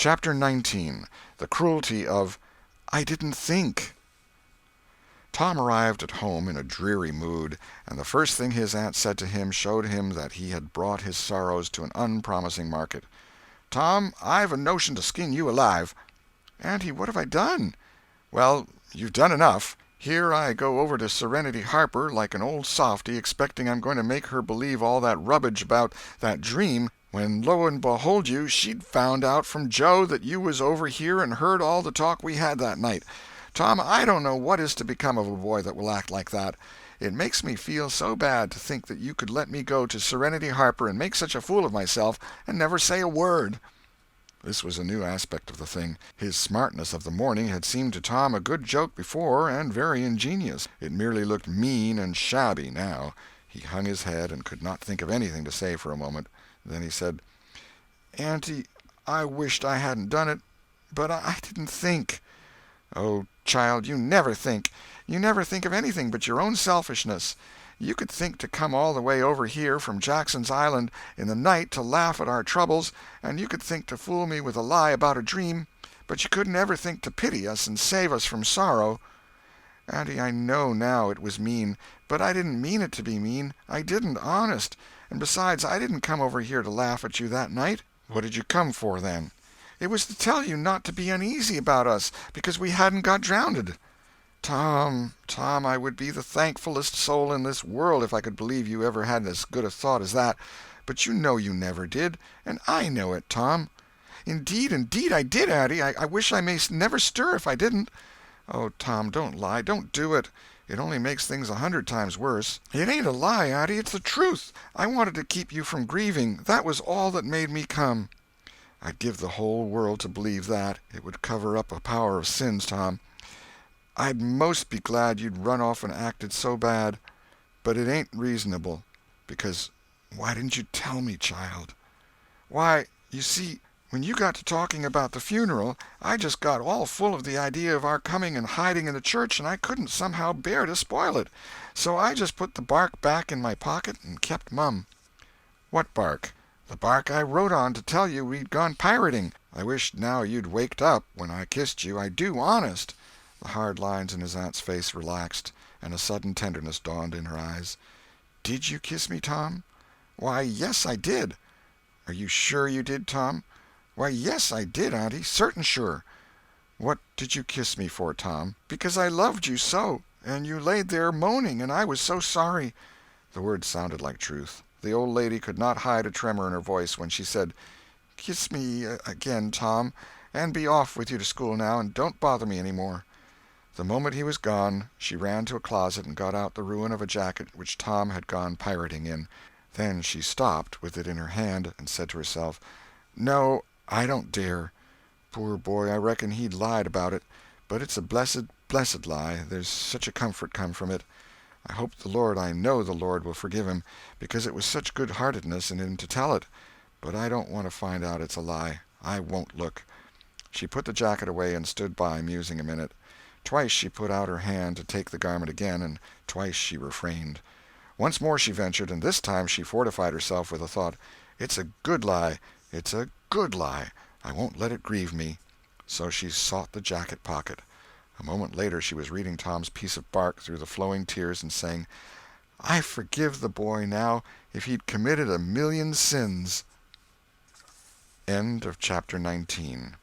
Chapter 19. The Cruelty of I Didn't Think. Tom arrived at home in a dreary mood, and the first thing his aunt said to him showed him that he had brought his sorrows to an unpromising market. "Tom, I've a notion to skin you alive." "Auntie, what have I done?" "Well, you've done enough. Here I go over to Serenity Harper like an old softy, expecting I'm going to make her believe all that rubbish about that dream, when lo and behold you, she'd found out from Joe that you was over here and heard all the talk we had that night. Tom, I don't know what is to become of a boy that will act like that. It makes me feel so bad to think that you could let me go to Serenity Harper and make such a fool of myself and never say a word." This was a new aspect of the thing. His smartness of the morning had seemed to Tom a good joke before, and very ingenious. It merely looked mean and shabby now. He hung his head and could not think of anything to say for a moment. Then he said, "Auntie, I wished I hadn't done it, but I didn't think." "Oh, child, you never think. You never think of anything but your own selfishness. You could think to come all the way over here from Jackson's Island in the night to laugh at our troubles, and you could think to fool me with a lie about a dream, but you couldn't ever think to pity us and save us from sorrow." "Auntie, I know now it was mean, but I didn't mean it to be mean. I didn't, honest. And besides, I didn't come over here to laugh at you that night." "What did you come for, then?" "It was to tell you not to be uneasy about us, because we hadn't got drownded." "Tom, Tom, I would be the thankfulest soul in this world if I could believe you ever had as good a thought as that. But you know you never did, and I know it, Tom." Indeed, I did, Auntie. I wish I may never stir if I didn't." "Oh, Tom, don't lie. Don't do it. It only makes things 100 times worse." "It ain't a lie, Auntie. It's the truth. I wanted to keep you from grieving. That was all that made me come." "I'd give the whole world to believe that. It would cover up a power of sins, Tom. I'd most be glad you'd run off and acted so bad. But it ain't reasonable. Because why didn't you tell me, child?" "Why, you see, when you got to talking about the funeral, I just got all full of the idea of our coming and hiding in the church, and I couldn't somehow bear to spoil it. So I just put the bark back in my pocket and kept mum." "What bark?" "The bark I wrote on to tell you we'd gone pirating. I wish now you'd waked up when I kissed you. I do, honest." The hard lines in his aunt's face relaxed, and a sudden tenderness dawned in her eyes. "Did you kiss me, Tom?" "Why, yes, I did." "Are you sure you did, Tom?" "Why, yes, I did, Auntie, certain sure." "What did you kiss me for, Tom?" "Because I loved you so, and you laid there moaning, and I was so sorry." The words sounded like truth. The old lady could not hide a tremor in her voice when she said, "Kiss me again, Tom, and be off with you to school now, and don't bother me any more." The moment he was gone, she ran to a closet and got out the ruin of a jacket which Tom had gone pirating in. Then she stopped, with it in her hand, and said to herself, "No, I don't dare. Poor boy, I reckon he'd lied about it. But it's a blessed, blessed lie. There's such a comfort come from it. I hope I know the Lord will forgive him, because it was such good-heartedness in him to tell it. But I don't want to find out it's a lie. I won't look." She put the jacket away and stood by, musing a minute. Twice she put out her hand to take the garment again, and twice she refrained. Once more she ventured, and this time she fortified herself with the thought, "It's a good lie. It's a good lie. I won't let it grieve me." So she sought the jacket pocket. A moment later she was reading Tom's piece of bark through the flowing tears and saying, "I forgive the boy now, if he'd committed a million sins." End of chapter 19.